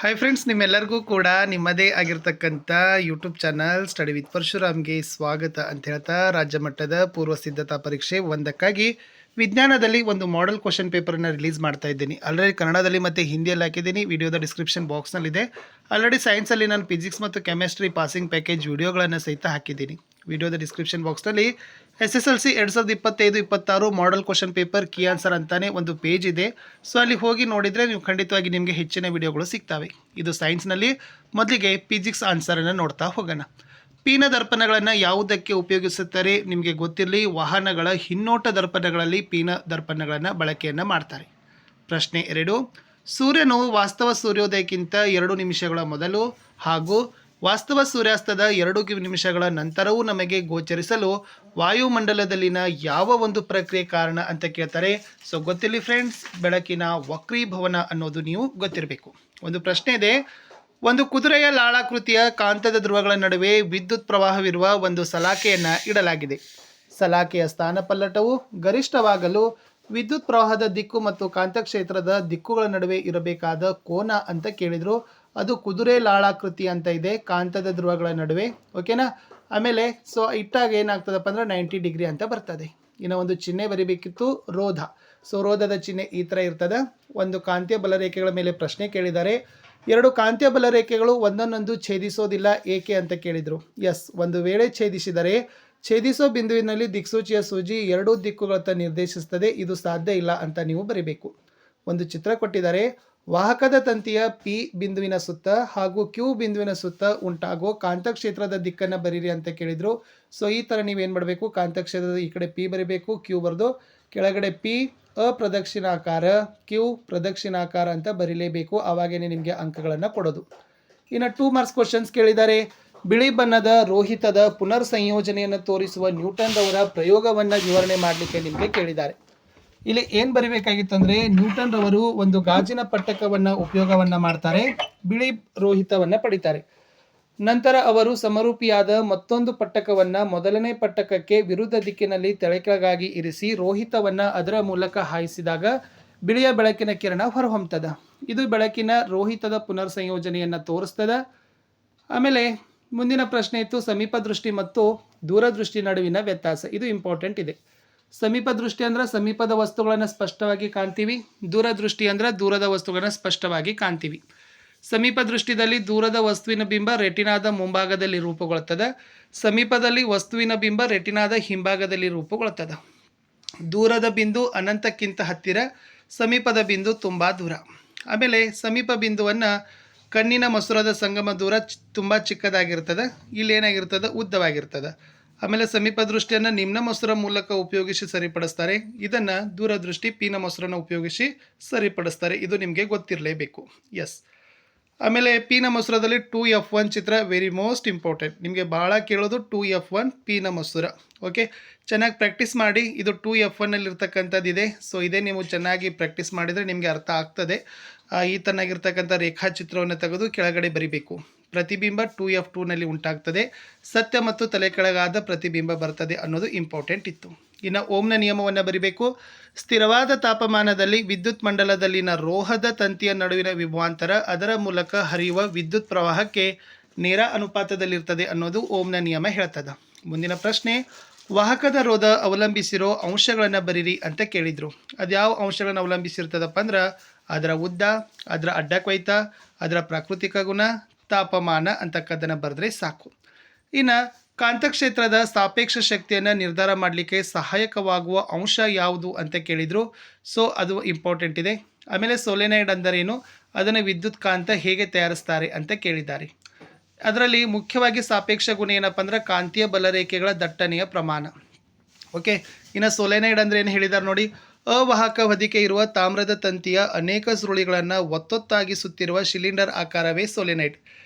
Hi friends, ನಿಮ್ಮೆಲ್ಲರಿಗೂ ಕೂಡ ನಿಮ್ಮದೇ ಆಗಿರ್ತಕ್ಕಂಥ ಯೂಟ್ಯೂಬ್ ಚಾನಲ್ ಸ್ಟಡಿ ವಿತ್ ಪರಶುರಾಮ್ಗೆ ಸ್ವಾಗತ ಅಂತ ಹೇಳ್ತಾ, ರಾಜ್ಯ ಮಟ್ಟದ ಪೂರ್ವ ಸಿದ್ಧತಾ ಪರೀಕ್ಷೆ ಒಂದಕ್ಕಾಗಿ ವಿಜ್ಞಾನದಲ್ಲಿ ಒಂದು ಮಾಡೆಲ್ ಕ್ವಶನ್ ಪೇಪರನ್ನು ರಿಲೀಸ್ ಮಾಡ್ತಾ ಇದ್ದೀನಿ. ಆಲ್ರೆಡಿ ಕನ್ನಡದಲ್ಲಿ ಮತ್ತು ಹಿಂದಿಯಲ್ಲಿ ಹಾಕಿದ್ದೀನಿ. ವಿಡಿಯೋದ ಡಿಸ್ಕ್ರಿಪ್ಷನ್ ಬಾಕ್ಸ್ನಲ್ಲಿದೆ. ಆಲ್ರೆಡಿ ಸೈನ್ಸಲ್ಲಿ ನಾನು ಫಿಸಿಕ್ಸ್ ಮತ್ತು ಕೆಮಿಸ್ಟ್ರಿ ಪಾಸಿಂಗ್ ಪ್ಯಾಕೇಜ್ ವಿಡಿಯೋಗಳನ್ನು ಸಹಿತ ಹಾಕಿದ್ದೀನಿ. ವಿಡಿಯೋದ ಡಿಸ್ಕ್ರಿಪ್ಷನ್ ಬಾಕ್ಸ್ನಲ್ಲಿ SSLC 2025-26 model question paper key answer ಅಂತಾನೆ ಒಂದು ಪೇಜ್ ಇದೆ. ಸೊ ಅಲ್ಲಿ ಹೋಗಿ ನೋಡಿದರೆ ನೀವು ಖಂಡಿತವಾಗಿ ನಿಮಗೆ ಹೆಚ್ಚಿನ ವಿಡಿಯೋಗಳು ಸಿಗ್ತವೆ. ಇದು ಸೈನ್ಸ್ನಲ್ಲಿ ಮೊದಲಿಗೆ ಫಿಸಿಕ್ಸ್ ಆನ್ಸರನ್ನು ನೋಡ್ತಾ ಹೋಗೋಣ. ಪೀನ ದರ್ಪಣಗಳನ್ನು ಯಾವುದಕ್ಕೆ ಉಪಯೋಗಿಸುತ್ತಾರೆ ನಿಮಗೆ ಗೊತ್ತಿರಲಿ. ವಾಹನಗಳ ಹಿನ್ನೋಟ ದರ್ಪಣಗಳಲ್ಲಿ ಪೀನ ದರ್ಪಣಗಳನ್ನು ಬಳಕೆಯನ್ನು ಮಾಡ್ತಾರೆ. ಪ್ರಶ್ನೆ 2, ಸೂರ್ಯನು ವಾಸ್ತವ ಸೂರ್ಯೋದಯಕ್ಕಿಂತ 2 ನಿಮಿಷಗಳ ಮೊದಲು ಹಾಗೂ ವಾಸ್ತವ ಸೂರ್ಯಾಸ್ತದ 2 ನಿಮಿಷಗಳ ನಂತರವೂ ನಮಗೆ ಗೋಚರಿಸಲು ವಾಯುಮಂಡಲದಲ್ಲಿನ ಯಾವ ಒಂದು ಪ್ರಕ್ರಿಯೆ ಕಾರಣ ಅಂತ ಕೇಳ್ತಾರೆ. ಸೊ ಗೊತ್ತಿರಲಿ ಫ್ರೆಂಡ್ಸ್, ಬೆಳಕಿನ ವಕ್ರೀಭವನ ಅನ್ನೋದು ನೀವು ಗೊತ್ತಿರಬೇಕು. ಒಂದು ಪ್ರಶ್ನೆ ಇದೆ. ಒಂದು ಕುದುರೆಯ ಲಾಳಾಕೃತಿಯ ಕಾಂತದ ಧ್ರುವಗಳ ನಡುವೆ ವಿದ್ಯುತ್ ಪ್ರವಾಹವಿರುವ ಒಂದು ಸಲಾಕೆಯನ್ನು ಇಡಲಾಗಿದೆ. ಸಲಾಕೆಯ ಸ್ಥಾನಪಲ್ಲಟವು ಗರಿಷ್ಠವಾಗಲು ವಿದ್ಯುತ್ ಪ್ರವಾಹದ ದಿಕ್ಕು ಮತ್ತು ಕಾಂತಕ್ಷೇತ್ರದ ದಿಕ್ಕುಗಳ ನಡುವೆ ಇರಬೇಕಾದ ಕೋನ ಅಂತ ಕೇಳಿದರು. ಅದು ಕುದುರೆ ಲಾಳಾಕೃತಿ ಅಂತ ಇದೆ, ಕಾಂತದ ಧ್ರುವಗಳ ನಡುವೆ. ಓಕೆನಾ. ಆಮೇಲೆ ಸೊ ಇಟ್ಟಾಗ ಏನಾಗ್ತದಪ್ಪ ಅಂದ್ರೆ 90 ಡಿಗ್ರಿ ಅಂತ ಬರ್ತದೆ. ಇನ್ನು ಒಂದು ಚಿಹ್ನೆ ಬರಿಬೇಕಿತ್ತು, ರೋಧ. ಸೊ ರೋಧದ ಚಿಹ್ನೆ ಈ ಥರ ಇರ್ತದೆ. ಒಂದು ಕಾಂತೀಯ ಬಲರೇಖೆಗಳ ಮೇಲೆ ಪ್ರಶ್ನೆ ಕೇಳಿದ್ದಾರೆ. 2 ಕಾಂತೀಯ ಬಲರೇಖೆಗಳು ಒಂದನ್ನೊಂದು ಛೇದಿಸೋದಿಲ್ಲ ಏಕೆ ಅಂತ ಕೇಳಿದರು. ಎಸ್, ಒಂದು ವೇಳೆ ಛೇದಿಸಿದರೆ ಛೇದಿಸೋ ಬಿಂದುವಿನಲ್ಲಿ ದಿಕ್ಸೂಚಿಯ ಸೂಜಿ 2 ದಿಕ್ಕುಗಳತ್ತ ನಿರ್ದೇಶಿಸುತ್ತದೆ. ಇದು ಸಾಧ್ಯ ಇಲ್ಲ ಅಂತ ನೀವು ಬರಿಬೇಕು. ಒಂದು ಚಿತ್ರ ಕೊಟ್ಟಿದ್ದಾರೆ. ವಾಹಕದ ತಂತಿಯ P ಬಿಂದುವಿನ ಸುತ್ತ ಹಾಗೂ Q ಬಿಂದುವಿನ ಸುತ್ತ ಉಂಟಾಗೋ ಕಾಂತಕ್ಷೇತ್ರದ ದಿಕ್ಕನ್ನು ಬರೀರಿ ಅಂತ ಕೇಳಿದರು. ಸೊ ಈ ಥರ ನೀವೇನು ಮಾಡಬೇಕು, ಕಾಂತಕ್ಷೇತ್ರದ ಈ ಕಡೆ P ಬರೀಬೇಕು, Q ಬರೆದು ಕೆಳಗಡೆ P ಅಪ್ರದಕ್ಷಿಣಾಕಾರ, Q ಪ್ರದಕ್ಷಿಣಾಕಾರ ಅಂತ ಬರೀಲೇಬೇಕು. ಆವಾಗೇನೆ ನಿಮಗೆ ಅಂಕಗಳನ್ನು ಕೊಡೋದು. ಇನ್ನು 2 ಮಾರ್ಕ್ಸ್ ಕ್ವಶನ್ಸ್ ಕೇಳಿದ್ದಾರೆ. ಬಿಳಿ ಬಣ್ಣದ ರೋಹಿತದ ಪುನರ್ ಸಂಯೋಜನೆಯನ್ನು ತೋರಿಸುವ ನ್ಯೂಟನ್ ರವರ ಪ್ರಯೋಗವನ್ನು ವಿವರಣೆ ಮಾಡಲಿಕ್ಕೆ ನಿಮಗೆ ಕೇಳಿದ್ದಾರೆ. ಇಲ್ಲಿ ಏನು ಬರೀಬೇಕಾಗಿತ್ತಂದರೆ, ನ್ಯೂಟನ್ ರವರು ಒಂದು ಗಾಜಿನ ಪಟ್ಟಕವನ್ನು ಉಪಯೋಗವನ್ನು ಮಾಡ್ತಾರೆ, ಬಿಳಿ ರೋಹಿತವನ್ನು ಪಡಿತಾರೆ. ನಂತರ ಅವರು ಸಮರೂಪಿಯಾದ ಮತ್ತೊಂದು ಪಟ್ಟಕವನ್ನು ಮೊದಲನೇ ಪಟ್ಟಕಕ್ಕೆ ವಿರುದ್ಧ ದಿಕ್ಕಿನಲ್ಲಿ ತೆಳಕೆಳಗಾಗಿ ಇರಿಸಿ ರೋಹಿತವನ್ನು ಅದರ ಮೂಲಕ ಹಾಯಿಸಿದಾಗ ಬಿಳಿಯ ಬೆಳಕಿನ ಕಿರಣ ಹೊರಹೊಮ್ಮುತ್ತದೆ. ಇದು ಬೆಳಕಿನ ರೋಹಿತದ ಪುನರ್ ಸಂಯೋಜನೆಯನ್ನು ತೋರಿಸ್ತದೆ. ಆಮೇಲೆ ಮುಂದಿನ ಪ್ರಶ್ನೆ ಇತ್ತು, ಸಮೀಪ ದೃಷ್ಟಿ ಮತ್ತು ದೂರದೃಷ್ಟಿ ನಡುವಿನ ವ್ಯತ್ಯಾಸ. ಇದು ಇಂಪಾರ್ಟೆಂಟ್ ಇದೆ. ಸಮೀಪ ದೃಷ್ಟಿ ಅಂದ್ರೆ ಸಮೀಪದ ವಸ್ತುಗಳನ್ನು ಸ್ಪಷ್ಟವಾಗಿ ಕಾಣ್ತೀವಿ. ದೂರದೃಷ್ಟಿ ಅಂದ್ರೆ ದೂರದ ವಸ್ತುಗಳನ್ನು ಸ್ಪಷ್ಟವಾಗಿ ಕಾಣ್ತೀವಿ. ಸಮೀಪ ದೃಷ್ಟಿಯಲ್ಲಿ ದೂರದ ವಸ್ತುವಿನ ಬಿಂಬ ರೆಟಿನಾದ ಮುಂಭಾಗದಲ್ಲಿ ರೂಪುಗೊಳ್ಳುತ್ತದೆ. ಸಮೀಪದಲ್ಲಿ ವಸ್ತುವಿನ ಬಿಂಬ ರೆಟಿನಾದ ಹಿಂಭಾಗದಲ್ಲಿ ರೂಪುಗೊಳ್ಳುತ್ತದೆ. ದೂರದ ಬಿಂದು ಅನಂತಕ್ಕಿಂತ ಹತ್ತಿರ, ಸಮೀಪದ ಬಿಂದು ತುಂಬ ದೂರ. ಆಮೇಲೆ ಸಮೀಪ ಬಿಂದುವನ್ನು ಕಣ್ಣಿನ ಮಸೂರದ ಸಂಗಮ ದೂರ ತುಂಬ ಚಿಕ್ಕದಾಗಿರ್ತದೆ, ಇಲ್ಲಿ ಏನಾಗಿರ್ತದೆ, ಉದ್ದವಾಗಿರ್ತದೆ. ಆಮೇಲೆ ಸಮೀಪ ದೃಷ್ಟಿಯನ್ನು ನಿಮ್ನ ಮಸೂರ ಮೂಲಕ ಉಪಯೋಗಿಸಿ ಸರಿಪಡಿಸ್ತಾರೆ. ಇದನ್ನು ದೂರದೃಷ್ಟಿ ಪೀನ ಮಸೂರನ್ನು ಉಪಯೋಗಿಸಿ ಸರಿಪಡಿಸ್ತಾರೆ. ಇದು ನಿಮಗೆ ಗೊತ್ತಿರಲೇಬೇಕು. ಎಸ್. ಆಮೇಲೆ ಪೀನ ಮಸೂರದಲ್ಲಿ 2F1 ಚಿತ್ರ ವೆರಿ ಮೋಸ್ಟ್ ಇಂಪಾರ್ಟೆಂಟ್. ನಿಮಗೆ ಭಾಳ ಕೇಳೋದು 2F1 ಪೀನ ಮಸೂರ. ಓಕೆ, ಚೆನ್ನಾಗಿ ಪ್ರಾಕ್ಟೀಸ್ ಮಾಡಿ. ಇದು 2F1ನಲ್ಲಿರ್ತಕ್ಕಂಥದ್ದಿದೆ. ಸೊ ಇದೇ ನೀವು ಚೆನ್ನಾಗಿ ಪ್ರಾಕ್ಟೀಸ್ ಮಾಡಿದರೆ ನಿಮಗೆ ಅರ್ಥ ಆಗ್ತದೆ. ಈ ತನ್ನಾಗಿರ್ತಕ್ಕಂಥ ರೇಖಾಚಿತ್ರವನ್ನು ತೆಗೆದು ಕೆಳಗಡೆ ಬರಿಬೇಕು. ಪ್ರತಿಬಿಂಬ 2F2ನಲ್ಲಿ ಉಂಟಾಗ್ತದೆ. ಸತ್ಯ ಮತ್ತು ತಲೆ ಕೆಳಗಾದ ಪ್ರತಿಬಿಂಬ ಬರ್ತದೆ ಅನ್ನೋದು ಇಂಪಾರ್ಟೆಂಟ್ ಇತ್ತು. ಇನ್ನು ಓಮ್ನ ನಿಯಮವನ್ನು ಬರಿಬೇಕು. ಸ್ಥಿರವಾದ ತಾಪಮಾನದಲ್ಲಿ ವಿದ್ಯುತ್ ಮಂಡಲದಲ್ಲಿನ ರೋಹದ ತಂತಿಯ ನಡುವಿನ ವಿಭವಾಂತರ ಅದರ ಮೂಲಕ ಹರಿಯುವ ವಿದ್ಯುತ್ ಪ್ರವಾಹಕ್ಕೆ ನೇರ ಅನುಪಾತದಲ್ಲಿರ್ತದೆ ಅನ್ನೋದು ಓಮ್ನ ನಿಯಮ ಹೇಳ್ತದೆ. ಮುಂದಿನ ಪ್ರಶ್ನೆ, ವಾಹಕದ ರೋಧ ಅವಲಂಬಿಸಿರೋ ಅಂಶಗಳನ್ನು ಬರೀರಿ ಅಂತ ಕೇಳಿದರು. ಅದು ಯಾವ ಅಂಶಗಳನ್ನು ಅವಲಂಬಿಸಿರ್ತದಪ್ಪ ಅಂದ್ರೆ, ಅದರ ಉದ್ದ, ಅದರ ಅಡ್ಡಕ್ವೈತ, ಅದರ ಪ್ರಾಕೃತಿಕ ಗುಣ, ತಾಪಮಾನ ಅಂತಕ್ಕದ್ದನ್ನು ಬರೆದ್ರೆ ಸಾಕು. ಇನ್ನು ಕಾಂತಕ್ಷೇತ್ರದ ಸಾಪೇಕ್ಷ ಶಕ್ತಿಯನ್ನು ನಿರ್ಧಾರ ಮಾಡಲಿಕ್ಕೆ ಸಹಾಯಕವಾಗುವ ಅಂಶ ಯಾವುದು ಅಂತ ಕೇಳಿದರು. ಸೊ ಅದು ಇಂಪಾರ್ಟೆಂಟ್ ಇದೆ. ಆಮೇಲೆ ಸೋಲೆನೈಡ್ ಅಂದರೇನು, ಅದನ್ನು ವಿದ್ಯುತ್ ಕಾಂತ ಹೇಗೆ ತಯಾರಿಸ್ತಾರೆ ಅಂತ ಕೇಳಿದ್ದಾರೆ. ಅದರಲ್ಲಿ ಮುಖ್ಯವಾಗಿ ಸಾಪೇಕ್ಷ ಗುಣ ಏನಪ್ಪ ಅಂದ್ರೆ ಕಾಂತೀಯ ಬಲರೇಖೆಗಳ ದಟ್ಟಣೆಯ ಪ್ರಮಾಣ. ಓಕೆ, ಇನ್ನು ಸೋಲೆನೈಡ್ ಅಂದರೆ ಏನು ಹೇಳಿದ್ದಾರೆ ನೋಡಿ. ಅವಾಹಕ ಹೊದಿಕೆ ಇರುವ ತಾಮ್ರದ ತಂತಿಯ ಅನೇಕ ಸುರುಳಿಗಳನ್ನು ಒತ್ತೊತ್ತಾಗಿ ಸುತ್ತಿರುವ ಸಿಲಿಂಡರ್ ಆಕಾರವೇ ಸೋಲೆನೈಡ್.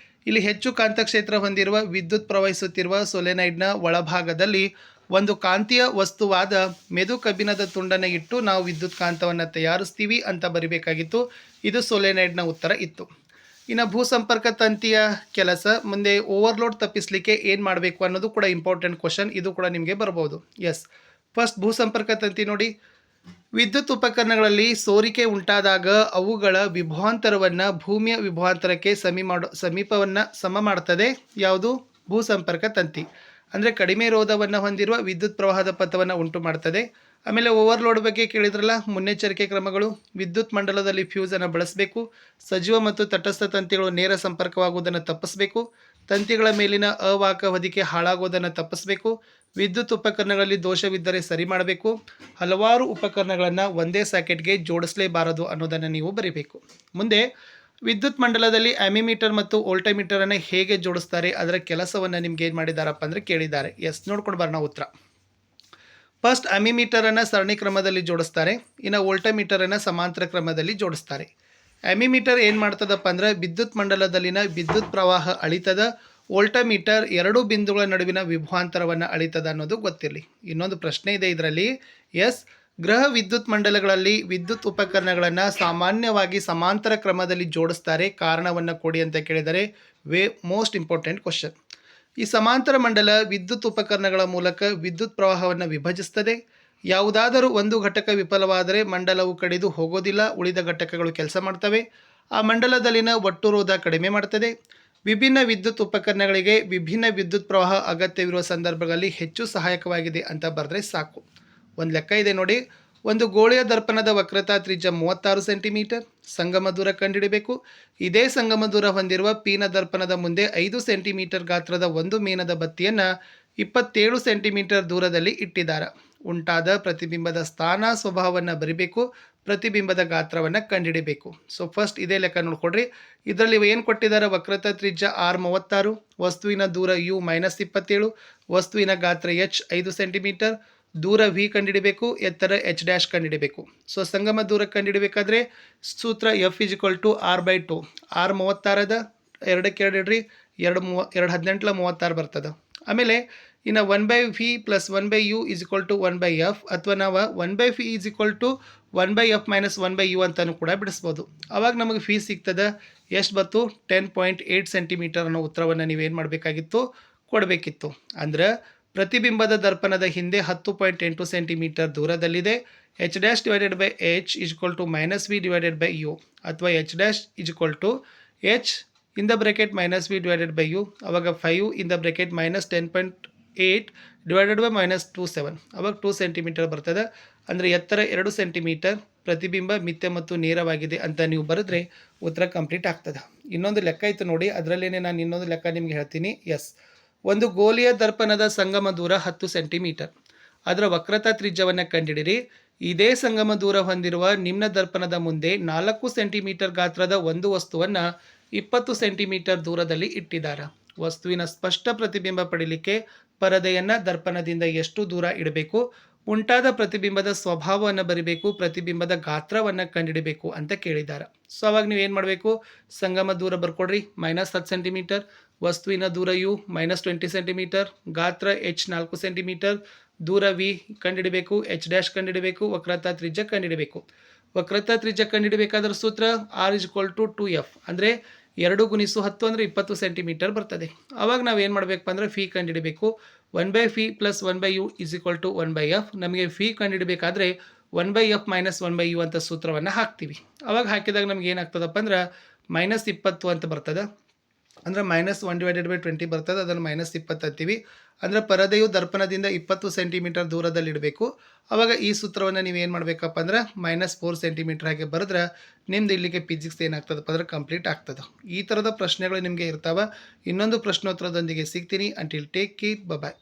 ಇಲ್ಲಿ ಹೆಚ್ಚು ಕಾಂತಕ್ಷೇತ್ರ ಹೊಂದಿರುವ ವಿದ್ಯುತ್ ಪ್ರವಹಿಸುತ್ತಿರುವ ಸೋಲೆನೈಡ್ನ ಒಳಭಾಗದಲ್ಲಿ ಒಂದು ಕಾಂತೀಯ ವಸ್ತುವಾದ ಮೆದು ಕಬ್ಬಿಣದ ತುಂಡನ್ನು ಇಟ್ಟು ನಾವು ವಿದ್ಯುತ್ ಕಾಂತವನ್ನು ತಯಾರಿಸ್ತೀವಿ ಅಂತ ಬರಿಬೇಕಾಗಿತ್ತು. ಇದು ಸೋಲೆನೈಡ್ನ ಉತ್ತರ ಇತ್ತು. ಇನ್ನು ಭೂಸಂಪರ್ಕ ತಂತಿಯ ಕೆಲಸ, ಮುಂದೆ ಓವರ್ಲೋಡ್ ತಪ್ಪಿಸಲಿಕ್ಕೆ ಏನು ಮಾಡಬೇಕು ಅನ್ನೋದು ಕೂಡ ಇಂಪಾರ್ಟೆಂಟ್ ಕ್ವಶನ್. ಇದು ಕೂಡ ನಿಮಗೆ ಬರ್ಬೋದು. ಎಸ್, ಫಸ್ಟ್ ಭೂಸಂಪರ್ಕ ತಂತಿ ನೋಡಿ. ವಿದ್ಯುತ್ ಉಪಕರಣಗಳಲ್ಲಿ ಸೋರಿಕೆ ಉಂಟಾದಾಗ ಅವುಗಳ ವಿಭವಾಂತರವನ್ನು ಭೂಮಿಯ ವಿಭವಾಂತರಕ್ಕೆ ಸಮೀಪವನ್ನು ಸಮ ಮಾಡ್ತದೆ ಯಾವುದು? ಭೂಸಂಪರ್ಕ ತಂತಿ. ಅಂದರೆ ಕಡಿಮೆ ರೋಧವನ್ನು ಹೊಂದಿರುವ ವಿದ್ಯುತ್ ಪ್ರವಾಹದ ಪಥವನ್ನು ಉಂಟು ಮಾಡ್ತದೆ. ಆಮೇಲೆ ಓವರ್ಲೋಡ್ ಬಗ್ಗೆ ಕೇಳಿದ್ರಲ್ಲ, ಮುನ್ನೆಚ್ಚರಿಕೆ ಕ್ರಮಗಳು: ವಿದ್ಯುತ್ ಮಂಡಲದಲ್ಲಿ ಫ್ಯೂಸನ್ನು ಬಳಸಬೇಕು. ಸಜೀವ ಮತ್ತು ತಟಸ್ಥ ತಂತಿಗಳು ನೇರ ಸಂಪರ್ಕವಾಗುವುದನ್ನು ತಪ್ಪಿಸಬೇಕು. ತಂತಿಗಳ ಮೇಲಿನ ಅವಾಹಕ ಹೊದಿಕೆ ಹಾಳಾಗುವುದನ್ನು ತಪ್ಪಿಸಬೇಕು. ವಿದ್ಯುತ್ ಉಪಕರಣಗಳಲ್ಲಿ ದೋಷವಿದ್ದರೆ ಸರಿ ಮಾಡಬೇಕು. ಹಲವಾರು ಉಪಕರಣಗಳನ್ನು ಒಂದೇ ಸಾಕೆಟ್ಗೆ ಜೋಡಿಸಲೇಬಾರದು ಅನ್ನೋದನ್ನು ನೀವು ಬರೀಬೇಕು. ಮುಂದೆ ವಿದ್ಯುತ್ ಮಂಡಲದಲ್ಲಿ ಆಮಿಮೀಟರ್ ಮತ್ತು ವೋಲ್ಟಮೀಟರನ್ನು ಹೇಗೆ ಜೋಡಿಸ್ತಾರೆ, ಅದರ ಕೆಲಸವನ್ನು ನಿಮ್ಗೆ ಏನು ಮಾಡಿದಾರಪ್ಪ ಅಂದರೆ ಕೇಳಿದ್ದಾರೆ. ನೋಡ್ಕೊಂಡು ಬರೋಣ ಉತ್ತರ. ಫಸ್ಟ್ ಆಮಿಮೀಟರನ್ನು ಸರಣಿ ಕ್ರಮದಲ್ಲಿ ಜೋಡಿಸ್ತಾರೆ, ಇನ್ನು ವೋಲ್ಟಮೀಟರನ್ನು ಸಮಾಂತರ ಕ್ರಮದಲ್ಲಿ ಜೋಡಿಸ್ತಾರೆ. ಆಮಿಮೀಟರ್ ಏನು ಮಾಡ್ತದಪ್ಪ ಅಂದರೆ ವಿದ್ಯುತ್ ಮಂಡಲದಲ್ಲಿನ ವಿದ್ಯುತ್ ಪ್ರವಾಹ ಅಳಿತದ. ವೋಲ್ಟಮೀಟರ್ ಎರಡು ಬಿಂದುಗಳ ನಡುವಿನ ವಿಭವಾಂತರವನ್ನು ಅಳಿತದ ಅನ್ನೋದು ಗೊತ್ತಿರಲಿ. ಇನ್ನೊಂದು ಪ್ರಶ್ನೆ ಇದೆ ಇದರಲ್ಲಿ. ಗೃಹ ವಿದ್ಯುತ್ ಮಂಡಲಗಳಲ್ಲಿ ವಿದ್ಯುತ್ ಉಪಕರಣಗಳನ್ನು ಸಾಮಾನ್ಯವಾಗಿ ಸಮಾಂತರ ಕ್ರಮದಲ್ಲಿ ಜೋಡಿಸ್ತಾರೆ. ಕಾರಣವನ್ನು ಕೊಡಿ ಅಂತ ಕೇಳಿದರೆ ಮೋಸ್ಟ್ ಇಂಪಾರ್ಟೆಂಟ್ ಕ್ವಶನ್. ಈ ಸಮಾಂತರ ಮಂಡಲ ವಿದ್ಯುತ್ ಉಪಕರಣಗಳ ಮೂಲಕ ವಿದ್ಯುತ್ ಪ್ರವಾಹವನ್ನು ವಿಭಜಿಸ್ತದೆ. ಯಾವುದಾದರೂ ಒಂದು ಘಟಕ ವಿಫಲವಾದರೆ ಮಂಡಲವು ಕಡಿದು ಹೋಗೋದಿಲ್ಲ, ಉಳಿದ ಘಟಕಗಳು ಕೆಲಸ ಮಾಡ್ತವೆ. ಆ ಮಂಡಲದಲ್ಲಿನ ಒಟ್ಟು ರೋಧ ಕಡಿಮೆ ಮಾಡ್ತದೆ. ವಿಭಿನ್ನ ವಿದ್ಯುತ್ ಉಪಕರಣಗಳಿಗೆ ವಿಭಿನ್ನ ವಿದ್ಯುತ್ ಪ್ರವಾಹ ಅಗತ್ಯವಿರುವ ಸಂದರ್ಭಗಳಲ್ಲಿ ಹೆಚ್ಚು ಸಹಾಯಕವಾಗಿದೆ ಅಂತ ಬರೆದ್ರೆ ಸಾಕು. ಒಂದು ಲೆಕ್ಕ ಇದೆ ನೋಡಿ. ಒಂದು ಗೋಳಿಯ ದರ್ಪಣದ ವಕ್ರತಾ ತ್ರಿಜ್ಯ 36 ಸೆಂಟಿಮೀಟರ್. ಸಂಗಮ ದೂರ ಕಂಡುಹಿಡಬೇಕು. ಇದೇ ಸಂಗಮ ದೂರ ಹೊಂದಿರುವ ಪೀನ ದರ್ಪಣದ ಮುಂದೆ 5 ಸೆಂಟಿಮೀಟರ್ ಗಾತ್ರದ ಒಂದು ಮೇಣದ ಬತ್ತಿಯನ್ನು 27 ಸೆಂಟಿಮೀಟರ್ ದೂರದಲ್ಲಿ ಇಟ್ಟಿದ್ದಾರೆ. ಉಂಟಾದ ಪ್ರತಿಬಿಂಬದ ಸ್ಥಾನ ಸ್ವಭಾವವನ್ನು ಬರಿಬೇಕು. ಪ್ರತಿಬಿಂಬದ ಗಾತ್ರವನ್ನು ಕಂಡುಹಿಡಬೇಕು. ಸೊ ಫಸ್ಟ್ ಇದೇ ಲೆಕ್ಕ ನೋಡ್ಕೊಡ್ರಿ. ಇದರಲ್ಲಿ ಏನು ಕೊಟ್ಟಿದ್ದಾರೆ? ವಕ್ರತಾ ತ್ರಿಜ್ಯ R36, ವಸ್ತುವಿನ ದೂರ U -27, ವಸ್ತುವಿನ ಗಾತ್ರ H 5 ಸೆಂಟಿಮೀಟರ್, ದೂರ V ಕಂಡುಹಿಡಬೇಕು, ಎತ್ತರ H' ಕಂಡುಹಿಡಬೇಕು. ಸೊ ಸಂಗಮ ದೂರ ಕಂಡುಹಿಡಬೇಕಾದ್ರೆ ಸೂತ್ರ F = R/2. R 36 2ಕ್ಕೆ 2 ಇಡ್ರಿ, 2 18 36 ಬರ್ತದೆ. ಆಮೇಲೆ ಇನ್ನು 1/V + 1/U = 1/F, ಅಥವಾ ನಾವು 1/V = 1/F - 1/U ಅಂತಲೂ ಕೂಡ ಬಿಡಿಸ್ಬೋದು. ಆವಾಗ ನಮಗೆ ಫೀ ಸಿಗ್ತದೆ. ಎಷ್ಟು ಬಂತು? 10.8 ಸೆಂಟಿಮೀಟರ್ ಅನ್ನೋ ಉತ್ತರವನ್ನು ನೀವೇನು ಮಾಡಬೇಕಾಗಿತ್ತು? ಕೊಡಬೇಕಿತ್ತು. ಅಂದ್ರೆ ಪ್ರತಿಬಿಂಬದ ದರ್ಪಣದ ಹಿಂದೆ 10.8 ಸೆಂಟಿಮೀಟರ್ ದೂರದಲ್ಲಿದೆ. H' / H - V/U, ಅಥವಾ H' = H in the bracket -V/U. ಅವಾಗ 5 in the bracket -10.8 / -27, ಅವಾಗ 2 ಸೆಂಟಿಮೀಟರ್ ಬರ್ತದೆ. ಅಂದರೆ ಎತ್ತರ 2 ಸೆಂಟಿಮೀಟರ್, ಪ್ರತಿಬಿಂಬ ಮಿಥ್ಯ ಮತ್ತು ನೇರವಾಗಿದೆ ಅಂತ ನೀವು ಬರೆದ್ರೆ ಉತ್ತರ ಕಂಪ್ಲೀಟ್ ಆಗ್ತದೆ. ಇನ್ನೊಂದು ಲೆಕ್ಕ ಇತ್ತು ನೋಡಿ, ಅದರಲ್ಲೇನೆ ನಾನು ಇನ್ನೊಂದು ಲೆಕ್ಕ ನಿಮ್ಗೆ ಹೇಳ್ತೀನಿ. ಒಂದು ಗೋಲಿಯ ದರ್ಪಣದ ಸಂಗಮ ದೂರ 10 ಸೆಂಟಿಮೀಟರ್. ಅದರ ವಕ್ರತಾ ತ್ರಿಜ್ಯವನ್ನು ಕಂಡುಹಿಡಿರಿ. ಇದೇ ಸಂಗಮ ದೂರ ಹೊಂದಿರುವ ನಿಮ್ನ ದರ್ಪಣದ ಮುಂದೆ 4 ಸೆಂಟಿಮೀಟರ್ ಗಾತ್ರದ ಒಂದು ವಸ್ತುವನ್ನು 20 ಸೆಂಟಿಮೀಟರ್ ದೂರದಲ್ಲಿ ಇಟ್ಟಿದ್ದಾರೆ. ವಸ್ತುವಿನ ಸ್ಪಷ್ಟ ಪ್ರತಿಬಿಂಬ ಪಡೀಲಿಕ್ಕೆ ಪರದೆಯನ್ನು ದರ್ಪಣದಿಂದ ಎಷ್ಟು ದೂರ ಇಡಬೇಕು? ಉಂಟಾದ ಪ್ರತಿಬಿಂಬದ ಸ್ವಭಾವವನ್ನು ಬರಿಬೇಕು. ಪ್ರತಿಬಿಂಬದ ಗಾತ್ರವನ್ನು ಕಂಡುಹಿಡಬೇಕು ಅಂತ ಕೇಳಿದ್ದಾರೆ. ಸೊ ಅವಾಗ ನೀವು ಏನು ಮಾಡಬೇಕು? ಸಂಗಮ ದೂರ ಬರ್ಕೊಡ್ರಿ, -10 ಸೆಂಟಿಮೀಟರ್, ವಸ್ತುವಿನ ದೂರ U -20 ಸೆಂಟಿಮೀಟರ್, ಗಾತ್ರ H 4 ಸೆಂಟಿಮೀಟರ್, ದೂರ V ಕಂಡುಹಿಡಬೇಕು, H' ಕಂಡುಹಿಡಬೇಕು, ವಕ್ರತಾ ತ್ರಿಜ್ಯ ಕಂಡುಹಿಡಬೇಕು. ವಕ್ರತಾ ತ್ರಿಜ್ಯ ಕಂಡುಹಿಡಬೇಕಾದ್ರೆ ಸೂತ್ರ R = 2F, ಅಂದರೆ 2 × 10 ಅಂದರೆ 20 ಸೆಂಟಿಮೀಟರ್ ಬರ್ತದೆ. ಆವಾಗ ನಾವು ಏನು ಮಾಡಬೇಕಪ್ಪ ಅಂದರೆ ಫೀ ಕಂಡುಹಿಡಬೇಕು. 1/V + 1/U = 1/F. ನಮಗೆ ಫೀ ಕಂಡುಹಿಡಬೇಕಾದ್ರೆ 1/F - 1/U ಅಂತ ಸೂತ್ರವನ್ನು ಹಾಕ್ತೀವಿ. ಅವಾಗ ಹಾಕಿದಾಗ ನಮ್ಗೆ ಏನಾಗ್ತದಪ್ಪ ಅಂದ್ರೆ -20 ಅಂತ ಬರ್ತದೆ. ಅಂದರೆ -1/20 ಬರ್ತದೆ, ಅದನ್ನು -20 ಅಂತೀವಿ. ಅಂದರೆ ಪರದೆಯು ದರ್ಪಣದಿಂದ 20 ಸೆಂಟಿಮೀಟರ್ ದೂರದಲ್ಲಿ ಇಡಬೇಕು. ಆವಾಗ ಈ ಸೂತ್ರವನ್ನು ನೀವು ಏನು ಮಾಡಬೇಕಪ್ಪ ಅಂದ್ರೆ -4 ಸೆಂಟಿಮೀಟರ್ ಹಾಗೆ ಬರೆದ್ರೆ ನಿಮ್ದು ಇಲ್ಲಿಗೆ ಫಿಸಿಕ್ಸ್ ಏನಾಗ್ತದಪ್ಪ ಅಂದ್ರೆ ಕಂಪ್ಲೀಟ್ ಆಗ್ತದೆ. ಈ ಥರದ ಪ್ರಶ್ನೆಗಳು ನಿಮಗೆ ಇರ್ತಾವೆ. ಇನ್ನೊಂದು ಪ್ರಶ್ನೋತ್ತರದೊಂದಿಗೆ ಸಿಗ್ತೀನಿ. ಅಂಟಿಲ್ ಟೇಕ್ ಕೇರ್, ಬಾಯ್.